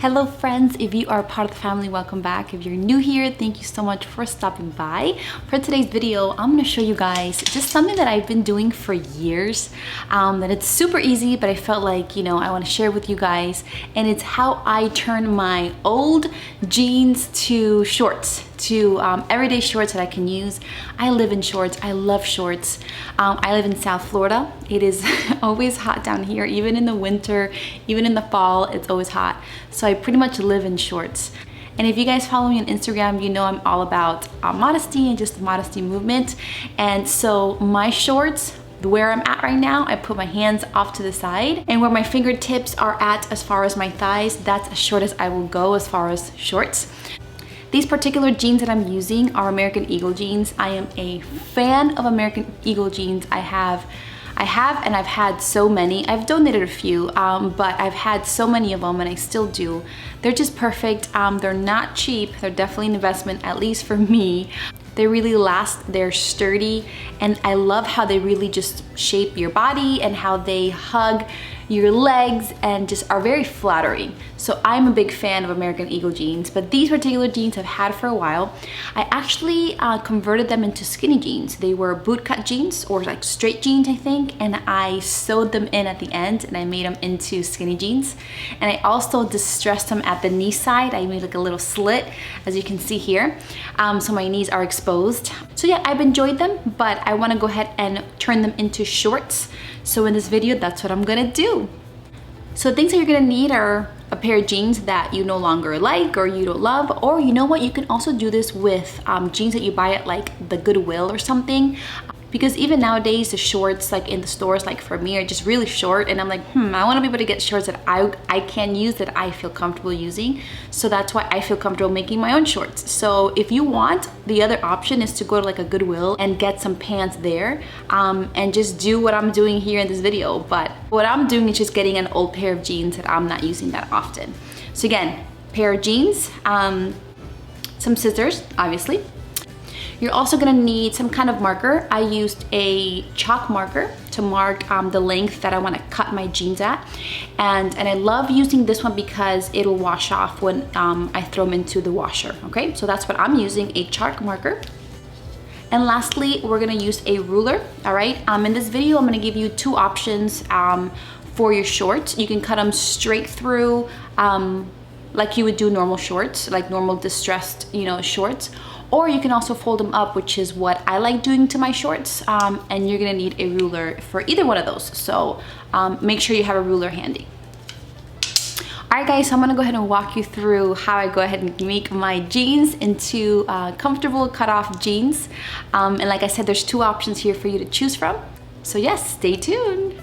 Hello friends, if you are part of the family, welcome back. If you're new here, thank you so much for stopping by. For today's video, I'm going to show you guys just something that I've been doing for years. That it's super easy, but I felt like, I want to share with you guys. And it's how I turn my old jeans to shorts, to everyday shorts that I can use. I live in shorts. I love shorts. I live in South Florida. It is always hot down here, even in the winter, even in the fall, it's always hot. So I pretty much live in shorts. And if you guys follow me on Instagram, you know I'm all about modesty and just the modesty movement. And so my shorts, where I'm at right now, I put my hands off to the side, and where my fingertips are at as far as my thighs, that's as short as I will go as far as shorts. These particular jeans that I'm using are American Eagle jeans. I am a fan of American Eagle jeans. I have and I've had so many. I've donated a few, but I've had so many of them and I still do. They're just perfect. They're not cheap. They're definitely an investment, at least for me. They really last, they're sturdy, and I love how they really just shape your body and how they hug your legs and just are very flattering. So I'm a big fan of American Eagle jeans, but these particular jeans I've had for a while. I actually converted them into skinny jeans. They were bootcut jeans, or like straight jeans, I think, and I sewed them in at the end and I made them into skinny jeans. And I also distressed them at the knee side. I made like a little slit, as you can see here, so my knees are exposed. So yeah, I've enjoyed them, but I want to go ahead and turn them into shorts. So in this video, that's what I'm gonna do. So things that you're gonna need are a pair of jeans that you no longer like or you don't love, or you know what, you can also do this with jeans that you buy at like the Goodwill or something. Because even nowadays, the shorts like in the stores, like for me, are just really short, and I'm like, I want to be able to get shorts that I can use, that I feel comfortable using. So that's why I feel comfortable making my own shorts. So if you want, the other option is to go to like a Goodwill and get some pants there, and just do what I'm doing here in this video. But what I'm doing is just getting an old pair of jeans that I'm not using that often. So again, pair of jeans, some scissors, obviously. You're also gonna need some kind of marker. I used a chalk marker to mark the length that I wanna cut my jeans at. And I love using this one because it'll wash off when I throw them into the washer, okay? So that's what I'm using, a chalk marker. And lastly, we're gonna use a ruler, all right? In this video, I'm gonna give you two options for your shorts. You can cut them straight through like you would do normal shorts, like normal distressed, shorts. Or you can also fold them up, which is what I like doing to my shorts. And you're gonna need a ruler for either one of those. So make sure you have a ruler handy. All right guys, so I'm gonna go ahead and walk you through how I go ahead and make my jeans into comfortable cut-off jeans. And like I said, there's two options here for you to choose from. So yes, stay tuned.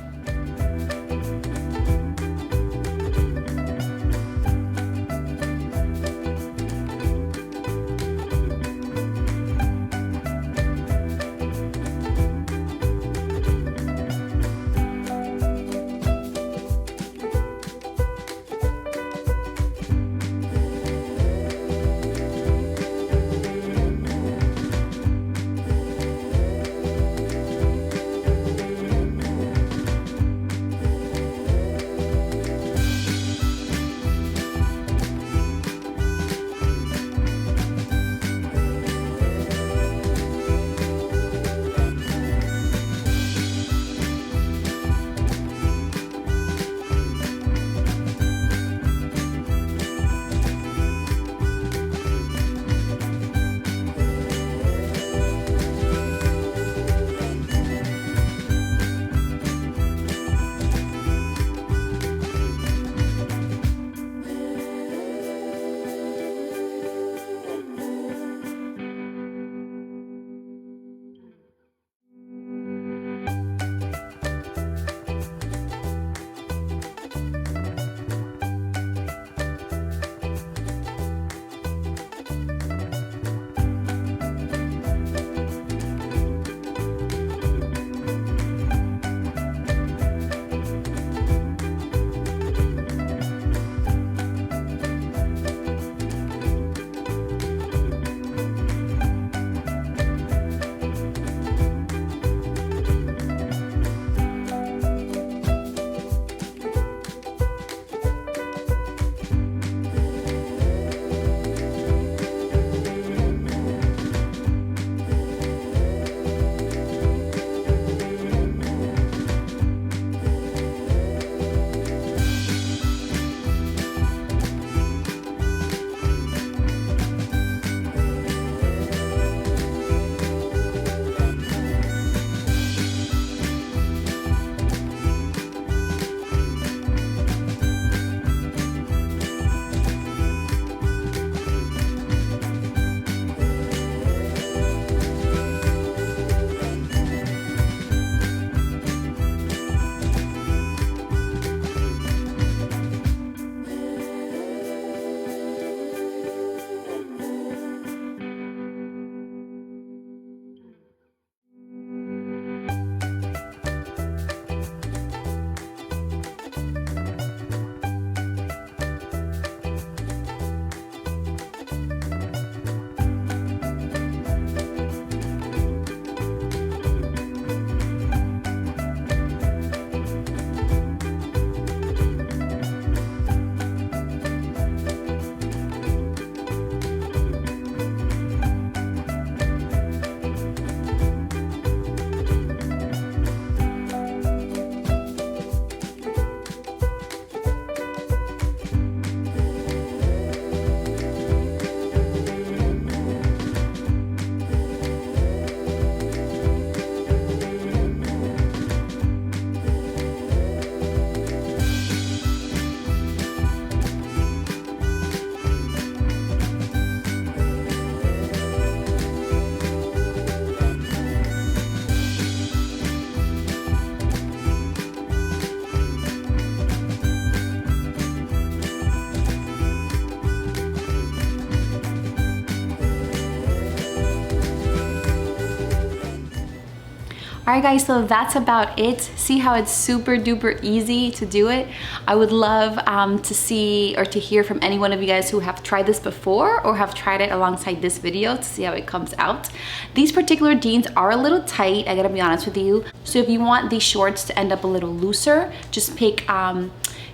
Alright guys, so that's about it. See how it's super duper easy to do it? I would love to see or to hear from any one of you guys who have tried this before or have tried it alongside this video to see how it comes out. These particular jeans are a little tight, I gotta be honest with you. So if you want these shorts to end up a little looser, just pick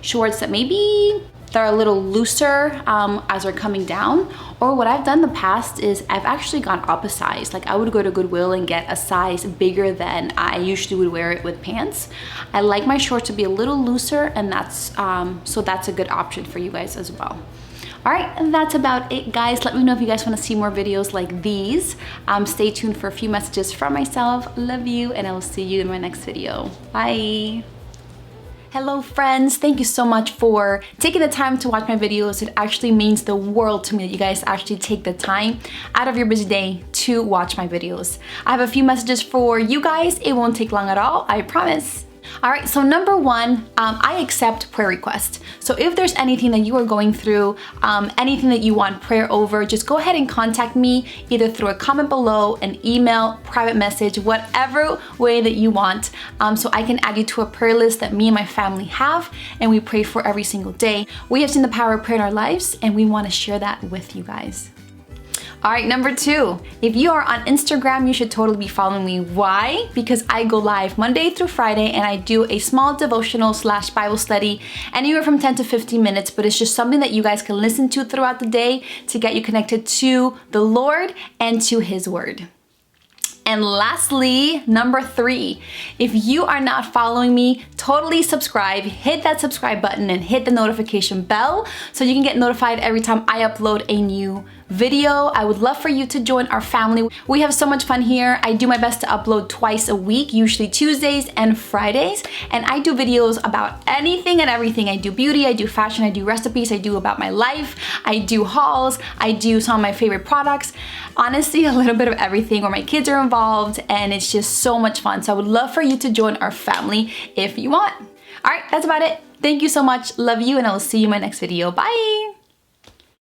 shorts that maybe they're a little looser as they're coming down. Or what I've done in the past is I've actually gone up a size. Like I would go to Goodwill and get a size bigger than I usually would wear it with pants. I like my shorts to be a little looser, and that's so that's a good option for you guys as well. All right, and that's about it, guys. Let me know if you guys want to see more videos like these. Stay tuned for a few messages from myself. Love you, and I will see you in my next video. Bye. Hello friends, thank you so much for taking the time to watch my videos. It actually means the world to me that you guys actually take the time out of your busy day to watch my videos. I have a few messages for you guys. It won't take long at all, I promise. All right, so number one, I accept prayer requests. So if there's anything that you are going through, anything that you want prayer over, just go ahead and contact me either through a comment below, an email, private message, whatever way that you want, so I can add you to a prayer list that me and my family have, and we pray for every single day. We have seen the power of prayer in our lives, and we want to share that with you guys. All right, number two, if you are on Instagram, you should totally be following me. Why? Because I go live Monday through Friday and I do a small devotional / Bible study, anywhere from 10 to 15 minutes, but it's just something that you guys can listen to throughout the day to get you connected to the Lord and to His Word. And lastly, number three, if you are not following me, totally subscribe, hit that subscribe button and hit the notification bell so you can get notified every time I upload a new video. I would love for you to join our family. We have so much fun here. I do my best to upload twice a week, usually Tuesdays and Fridays, and I do videos about anything and everything. I do beauty, I do fashion, I do recipes, I do about my life, I do hauls, I do some of my favorite products. Honestly, a little bit of everything where my kids are involved, and it's just so much fun. So I would love for you to join our family if you want. All right, that's about it. Thank you so much. Love you, and I will see you in my next video. Bye.